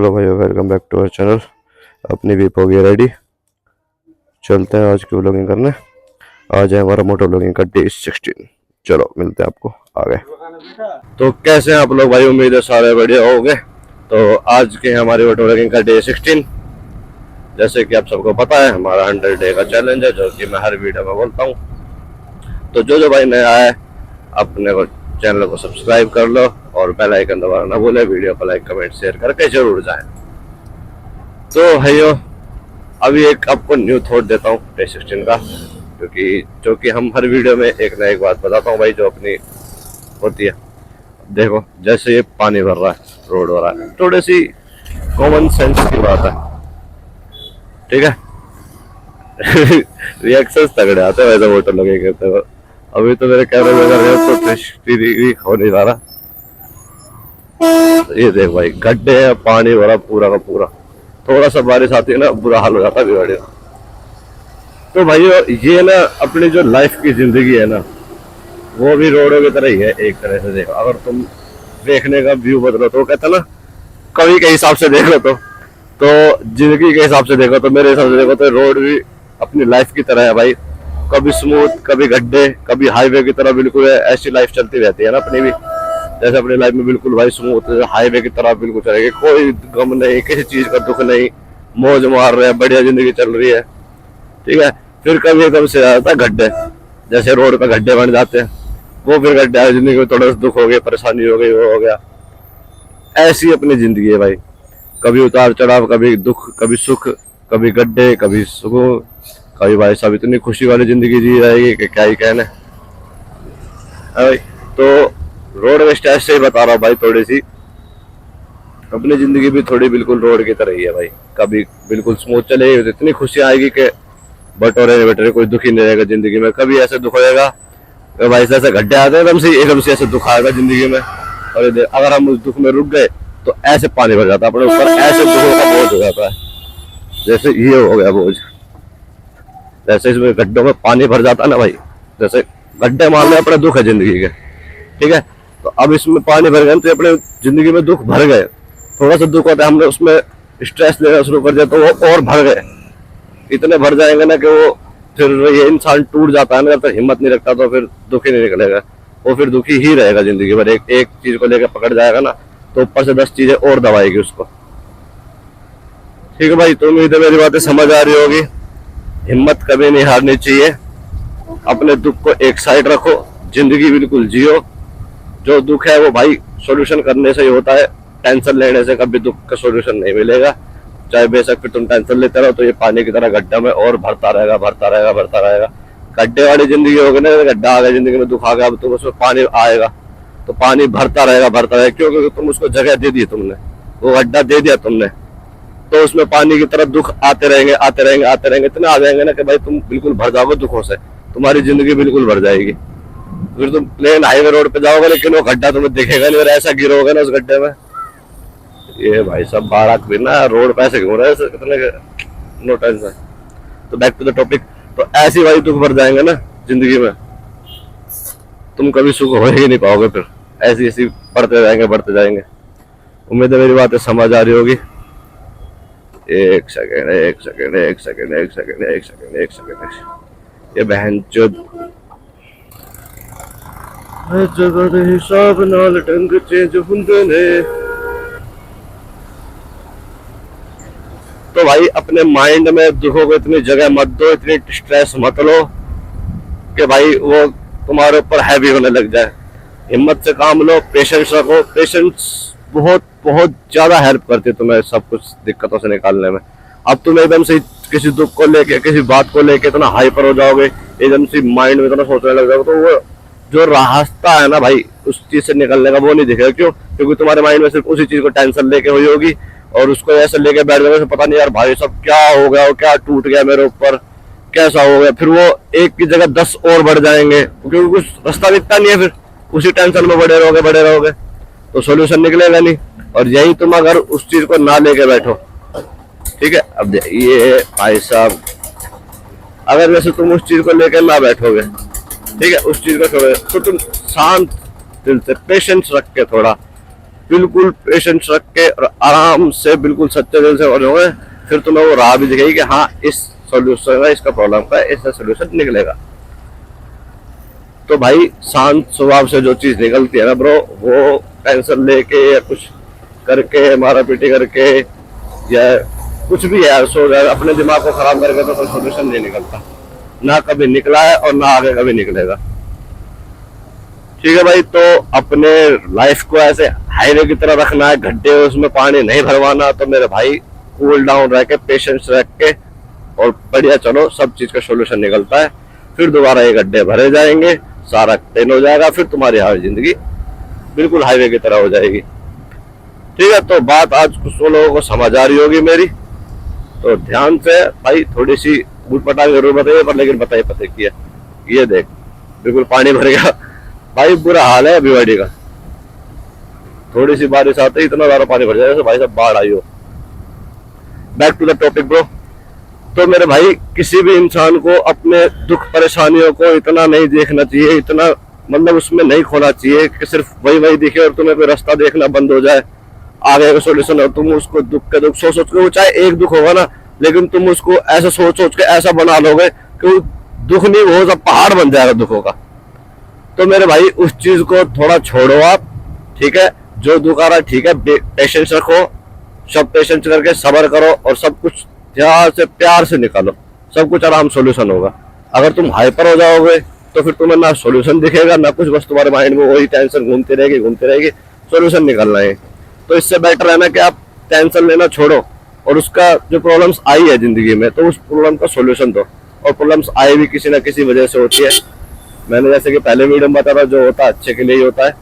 Hello भाई, welcome back to our channel. अपनी वीप हो गई रेडी, चलते हैं आज की व्लॉगिंग करने। आज है हमारा मोटो व्लॉगिंग का डे 16। चलो मिलते हैं आपको आगे। तो कैसे हैं आप लोग भाई? उम्मीद है सारे बढ़िया होंगे। तो आज के हमारी मोटो व्लॉगिंग का डे 16। जैसे कि आप सबको पता है, हमारा 100 डे का चैलेंज है, जो कि मैं हर वीडियो में बोलता हूँ। तो जो भाई नया है, अपने को चैनल को सब्सक्राइब कर लो और बेल आइकन दबाना ना भूले। वीडियो को लाइक कमेंट शेयर करके जरूर जाएं। तो भाइयों, अभी एक आपको न्यू थॉट देता हूँ डे 16 का, क्योंकि हम हर वीडियो में एक ना एक बात बताता हूँ भाई, जो अपनी होती है। देखो, जैसे ये पानी भर रहा है, रोड हो रहा है, थोड़ी सी कॉमन सेंस की बात है, ठीक है। रिएक्शन तगड़े आते हैं वैसे मोटर लगे कहते हो। अभी तो मेरे कैमरे में कर रहे हो तो 360 हो नहीं रहा। ये देख भाई, गड्ढे है, पानी भरा पूरा का पूरा। थोड़ा सा बारिश आती है ना, बुरा हाल हो जाता है बिगाड़े। तो भाई ये ना, अपनी जो लाइफ की जिंदगी है ना, वो भी रोडों की तरह ही है एक तरह से। देखो, अगर तुम देखने का व्यू बदलो तो कहता ना, कवि के हिसाब से देखो तो जिंदगी के हिसाब से देखो तो, मेरे हिसाब से देखो तो रोड भी अपनी लाइफ की तरह है भाई। कभी स्मूथ, कभी गड्ढे, कभी हाईवे की तरह बिल्कुल है। ऐसी लाइफ चलती रहती है ना अपनी भी। जैसे अपनी लाइफ में बिल्कुल भाई स्मूथ हाईवे की तरह बिल्कुल चलेगी, कोई गम नहीं, किसी चीज का दुख नहीं, मौज मार रहे हैं, बढ़िया जिंदगी चल रही है, ठीक है। फिर कभी एकदम से आता है गड्ढे, जैसे रोड पे गड्ढे बन जाते हैं, वो फिर गड्ढे जिंदगी में थोड़ा दुख हो गया, परेशानी हो गई, वो हो गया। ऐसी अपनी जिंदगी है भाई। कभी उतार चढ़ाव, कभी दुख, कभी सुख, कभी गड्ढे, कभी सुकून, कभी भाई साहब इतनी खुशी वाली जिंदगी जी रहेगी कि क्या ही कहने भाई। तो रोड वेस्ट ऐसे ही बता रहा हूँ भाई, थोड़ी सी अपनी जिंदगी भी थोड़ी बिल्कुल रोड की तरह ही है भाई। कभी बिल्कुल स्मूथ चलेगी तो इतनी खुशी आएगी कि बटोरे बटोरे, कोई दुखी नहीं रहेगा जिंदगी में। कभी ऐसे दुख होएगा भाई, ऐसे गड्ढे आते हैं एकदम से ऐसे दुख आएगा जिंदगी में। और अगर हम उस दुख में रुक गए तो ऐसे पानी भर जाता है अपने ऊपर, ऐसे दुखों का बोझ हो जाता है। जैसे ये हो गया बोझ, जैसे इसमें गड्ढों में पानी भर जाता है ना भाई, जैसे गड्ढे मान लो अपने दुख है जिंदगी के, ठीक है। तो अब इसमें पानी भर गए तो अपने जिंदगी में दुख भर गए। थोड़ा सा दुख होता है, हमने उसमें स्ट्रेस लेना शुरू कर दिया तो वो और भर गए। इतने भर जाएंगे ना कि वो फिर ये इंसान टूट जाता है ना, जब तक हिम्मत नहीं रखता तो फिर दुख ही नहीं निकलेगा। वो फिर दुखी ही रहेगा जिंदगी भर। एक चीज को लेकर पकड़ जाएगा ना, तो ऊपर से 10 चीजें और दबाएगी उसको, ठीक है भाई। तो उम्मीद है मेरी बातें समझ आ रही होगी। हिम्मत कभी नहीं हारनी चाहिए। अपने दुख को एक साइड रखो, जिंदगी बिल्कुल जियो। जो दुख है वो भाई सॉल्यूशन करने से ही होता है, टेंशन लेने से कभी दुख का सॉल्यूशन नहीं मिलेगा। चाहे बेशक फिर तुम टेंशन लेते रहो तो ये पानी की तरह गड्ढा में और भरता रहेगा, भरता रहेगा, भरता रहेगा। गड्ढे वाली जिंदगी होगी ना, गड्ढा आ गया जिंदगी में, दुख आ गया, अब तुम उसमें पानी आएगा तो पानी भरता रहेगा, भरता रहेगा। क्यों? क्योंकि तुम उसको जगह दे दी, तुमने वो गड्ढा दे दिया तुमने, तो उसमें पानी की तरफ दुख आते रहेंगे, आते रहेंगे, आते रहेंगे। इतने आ जाएंगे ना कि भाई तुम बिल्कुल भर जाओगे दुखों से, तुम्हारी जिंदगी बिल्कुल भर जाएगी। फिर तुम प्लेन हाईवे रोड पे जाओगे लेकिन वो गड्ढा तुम्हें दिखेगा नहीं, और ऐसा गिरोगे ना उस गड्ढे में। ये भाई सब बारात भी ना रोड पे ऐसे घूम रहे हैं कितने, नो टेंशन। तो बैक टू द टॉपिक। तो ऐसी भाई दुख भर जाएंगे ना जिंदगी में, तुम कभी सुख हो ही नहीं पाओगे। फिर ऐसी ऐसी बढ़ते जाएंगे, बढ़ते जाएंगे। उम्मीद है मेरी बातें समझ आ रही होगी। एक सेकेंड, एक सेकेंड, एक सेकेंड, एक सेकेंड, एक सेकेंड, एक सेकेंड। ये बहन जो जगह हिसाब नाल ढंग चेंज हुंदे ने। तो भाई अपने माइंड में दुखों को इतनी जगह मत दो, इतनी स्ट्रेस मत लो कि भाई वो तुम्हारे ऊपर हैवी होने लग जाए। हिम्मत से काम लो, पेशेंस रखो। पेशेंस बहुत बहुत ज्यादा हेल्प करती है तुम्हें सब कुछ दिक्कतों से निकालने में। अब तुम एकदम से किसी दुख को लेके, किसी बात को लेके इतना हाइपर हो जाओगे, एकदम से माइंड में इतना सोचने लग जाओगे, तो वो जो रास्ता है ना भाई उस चीज से निकलने का, वो नहीं दिखेगा। क्यों? क्योंकि तुम्हारे माइंड में सिर्फ उसी चीज को टेंशन लेके हुई होगी, और उसको ऐसे लेके बैठ गए, पता नहीं यार भाई सब क्या हो गया, और क्या टूट गया मेरे ऊपर, कैसा हो गया। फिर वो एक की जगह 10 और बढ़ जाएंगे, क्योंकि कुछ रास्ता दिखता नहीं है। फिर उसी टेंशन में बड़े रहोगे, बड़े रहोगे, तो सोल्यूशन निकलेगा नहीं। और यही तुम अगर उस चीज को ना लेके बैठो, ठीक है। अब ये भाई साहब, अगर वैसे तुम उस चीज को लेकर ना बैठोगे, ठीक है, उस चीज को छोड़ो, तो तुम शांत दिल से पेशेंस रख के थोड़ा बिल्कुल पेशेंस रख के और आराम से बिल्कुल सच्चे दिल से बनोगे, फिर तुम्हें वो राह भी दिखेगी कि हाँ इस सोल्यूशन का, इसका प्रॉब्लम का इसका सोल्यूशन निकलेगा। तो भाई शांत स्वभाव से जो चीज निकलती है ना ब्रो, वो टेंशन लेके या कुछ करके मारा पीटी करके या कुछ भी है सो अपने दिमाग को खराब करके तो कोई सोल्यूशन नहीं निकलता, ना कभी निकला है और ना आगे कभी निकलेगा। ठीक है भाई, तो अपने लाइफ को ऐसे हाईवे की तरह रखना है, गड्ढे उसमें पानी नहीं भरवाना। तो मेरे भाई कूल डाउन रह के पेशेंस रख के और बढ़िया चलो, सब चीज का सोल्यूशन निकलता है। फिर दोबारा ये गड्ढे भरे जाएंगे, सारा क्लीन हो जाएगा, फिर तुम्हारी हर जिंदगी बिल्कुल हाईवे की तरह हो जाएगी। ठीक है, तो बात आज कुछ लोगों को समझ आ रही होगी मेरी, तो ध्यान से भाई थोड़ी सी उटपटा की जरूरत है पर, लेकिन बताइए पता की है, ये देख बिल्कुल पानी भर गया भाई, बुरा हाल है भिवाड़ी का। थोड़ी सी बारिश आते ही इतना ज्यादा पानी भर जाएगा भाई साहब, बाढ़ आई हो। Back to the topic bro. तो मेरे भाई किसी भी इंसान को अपने दुख परेशानियों को इतना नहीं देखना चाहिए, इतना मतलब उसमें नहीं खोना चाहिए कि सिर्फ वही वही दिखे और तुम्हें कोई रास्ता देखना बंद हो जाए, आगे का सोल्यूशन हो। तुम उसको दुख के दुख सोच सोच के, वो चाहे एक दुख होगा ना, लेकिन तुम उसको ऐसा सोच सोच के ऐसा बना लोगे कि वो दुख नहीं, वो सब पहाड़ बन जाएगा दुखों का। तो मेरे भाई उस चीज को थोड़ा छोड़ो आप। ठीक है, जो दुख आ रहा है ठीक है, पेशेंस रखो, सब पेशेंस करके सब्र करो और सब कुछ ध्यान से प्यार से निकालो, सब कुछ आराम सोल्यूशन होगा। अगर तुम हाइपर हो जाओगे तो फिर तुम्हें ना सोल्यूशन दिखेगा ना कुछ, बस तुम्हारे माइंड में वही टेंशन घूमती रहेगी, सोल्यूशन निकलना है। तो इससे बेटर है ना कि आप टेंशन लेना छोड़ो और उसका जो प्रॉब्लम्स आई है जिंदगी में तो उस प्रॉब्लम का सोल्यूशन दो। और प्रॉब्लम्स आई भी किसी ना किसी वजह से होती है, मैंने जैसे कि पहले वीडियो में बताया था, जो होता है अच्छे के लिए ही होता है।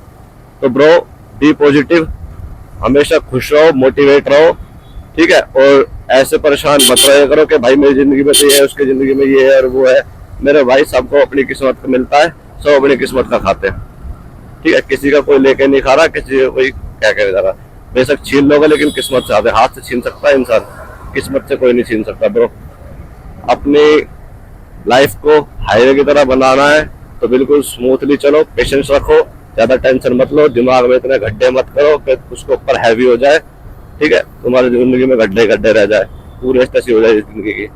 तो ब्रो बी पॉजिटिव, हमेशा खुश रहो, मोटिवेट रहो। ठीक है, और ऐसे परेशान मत रहे करो कि भाई मेरी जिंदगी में तो ये है, उसकी जिंदगी में ये है और वो है। मेरे भाई सबको अपनी किस्मत का मिलता है, सब अपनी किस्मत का खाते हैं। ठीक है, किसी का कोई लेके नहीं खा रहा, किसी का कोई क्या कह रहा। बेशक छीन लोगे लेकिन किस्मत से आते, हाथ से छीन सकता है इंसान, किस्मत से कोई नहीं छीन सकता ब्रो। अपनी लाइफ को हाईवे की तरह बनाना है तो बिल्कुल स्मूथली चलो, पेशेंस रखो, ज्यादा टेंशन मत लो, दिमाग में इतने गड्ढे मत करो कि उसके ऊपर हैवी हो जाए। ठीक है, तुम्हारी जिंदगी में गड्ढे गड्ढे रह जाए, पूरी ऐसी हो जाए जिंदगी की।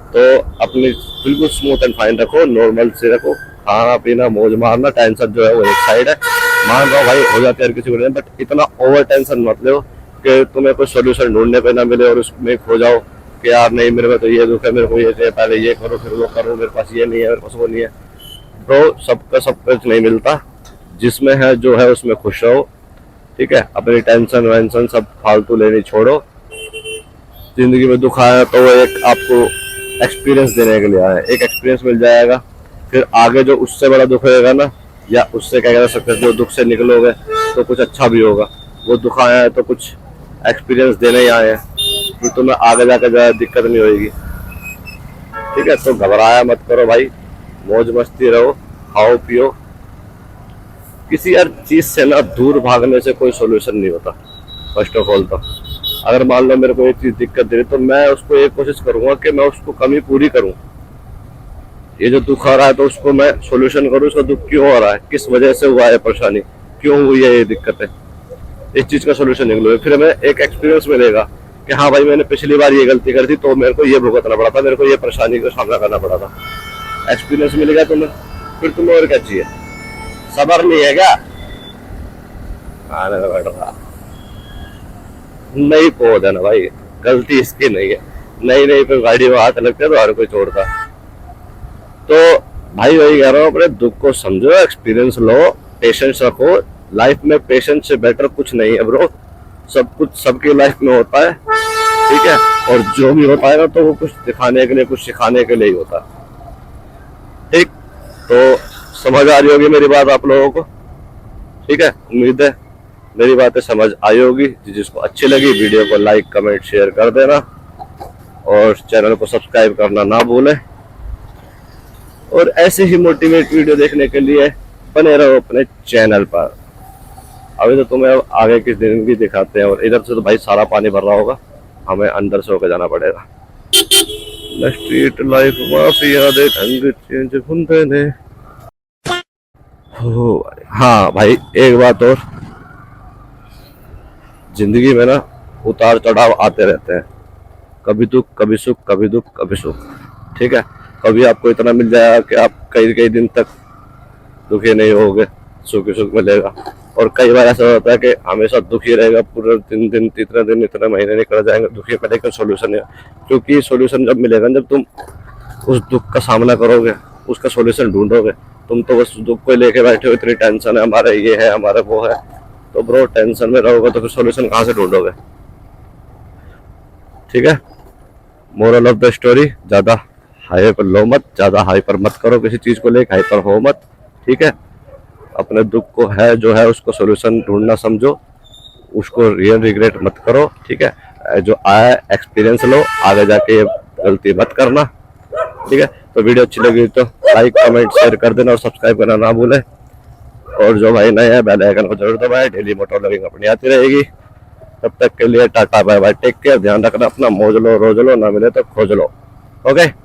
तो अपनी बिल्कुल स्मूथ एंड फाइन रखो, नॉर्मल से रखो, खाना पीना मौज मारना, टेंशन जो है वो एक साइड है। मान रहा हूँ भाई हो जाती है हर किसी को, बट इतना ओवर टेंशन मत लो कि तुम्हें कोई सोल्यूशन ढूंढने पे ना मिले और उसमें खो जाओ कि यार नहीं मेरे में तो ये दुख है, मेरे को ये चाहिए, पहले ये करो फिर वो करो, मेरे पास ये नहीं है, मेरे पास वो नहीं है। तो सबका सब कुछ नहीं मिलता, जिसमें है जो है उसमें खुश रहो। ठीक है, अपनी टेंशन वेंशन सब फालतू लेनी छोड़ो। जिंदगी में दुख आया तो वो एक आपको एक्सपीरियंस देने के लिए आया, एक एक्सपीरियंस मिल जाएगा, फिर आगे जो उससे बड़ा दुख होगा ना, या उससे क्या कह सकते हैं, जो दुख से निकलोगे तो कुछ अच्छा भी होगा। वो दुख आया है तो कुछ एक्सपीरियंस देने ही आए हैं, फिर तुम्हें आगे जाकर ज़्यादा दिक्कत नहीं होगी। ठीक है, तो घबराया मत करो भाई, मौज मस्ती रहो, खाओ पियो। किसी हर चीज से ना दूर भागने से कोई सोल्यूशन नहीं होता। फर्स्ट ऑफ ऑल तो अगर मान लो मेरे को एक चीज दिक्कत दे रही तो मैं उसको एक कोशिश करूंगा कि मैं उसको कमी पूरी करूं। ये जो दुख आ रहा है तो उसको मैं सोल्यूशन करूं, उसका दुख क्यों हो रहा है, किस वजह से हुआ है, परेशानी क्यों हुई है, ये दिक्कत है, इस चीज का सोल्यूशन निकलो। फिर हमें एक एक्सपीरियंस मिलेगा कि हाँ भाई मैंने पिछली बार ये गलती कर दी तो मेरे को ये भुगतना पड़ा था, मेरे को ये परेशानी का सामना करना पड़ा था। एक्सपीरियंस मिलेगा तुम्हें, फिर तुम्हें और क्या चाहिए। सबर नहीं है क्या आने में बैठ रहा, नहीं पहुंच है ना भाई, गलती इसकी नहीं है, नहीं फिर गाड़ी में हाथ लगते तो हर कोई छोड़ता। तो भाई वही कह रहा हूँ, अपने दुख को समझो, एक्सपीरियंस लो, पेशेंस रखो। लाइफ में पेशेंस से बेटर कुछ नहीं है ब्रो, सब कुछ सबकी लाइफ में होता है। ठीक है, और जो भी होता है ना तो वो कुछ दिखाने के लिए, कुछ सिखाने के लिए ही होता है। ठीक, तो समझ आ रही होगी मेरी बात आप लोगों को। ठीक है, उम्मीद है मेरी बातें समझ आई होगी। जिसको अच्छी लगी वीडियो को लाइक कमेंट शेयर कर देना और चैनल को सब्सक्राइब करना ना भूलें। और ऐसे ही मोटिवेट वीडियो देखने के लिए बने रहो अपने चैनल पर। अभी तो तुम्हें आगे की जिंदगी दिखाते हैं, और इधर से तो भाई सारा पानी भर रहा होगा, हमें अंदर से होकर जाना पड़ेगा। स्ट्रीट लाइफ माफिया दे ढंग चेंज हुंदे ने। हाँ भाई एक बात और, जिंदगी में ना उतार चढ़ाव आते रहते हैं, कभी दुख कभी सुख, कभी दुख कभी सुख। ठीक है, कभी आपको इतना मिल जाएगा कि आप कई कई दिन तक दुखी नहीं होगे, सुख ही सुख मिलेगा। और कई बार ऐसा होता है कि हमेशा दुखी रहेगा, पूरे दिन इतने महीने निकल जाएंगे दुखी में, लेकिन सोल्यूशन है। क्योंकि सोल्यूशन जब मिलेगा जब तुम उस दुख का सामना करोगे, उसका सोल्यूशन ढूंढोगे। तुम तो बस दुख को लेके बैठे हो, इतनी टेंशन है, हमारा ये है, हमारा वो है, तो ब्रो टेंशन में रहोगे तो फिर सोल्यूशन कहाँ से ढूंढोगे? ठीक है, मोरल ऑफ द स्टोरी, ज्यादा हाई पर लो मत, ज्यादा हाई पर मत करो किसी चीज को लेकर, हाइपर हो मत। ठीक है, अपने दुख को है जो है उसको सोल्यूशन ढूंढना समझो, उसको रियल रिग्रेट मत करो। ठीक है, जो आया एक्सपीरियंस लो, आगे जाके ये गलती मत करना। ठीक है, तो वीडियो अच्छी लगी तो लाइक कमेंट शेयर कर देना और सब्सक्राइब करना ना भूले। और जो भाई नए हैं बेल आइकन को जरूर दबाए, डेली मोटर ब्लॉगिंग अपनी आती रहेगी। तब तक के लिए tata bye bye, take care, ध्यान रखना अपना, मौज लो रोज लो, ना मिले तो खोज लो। ओके।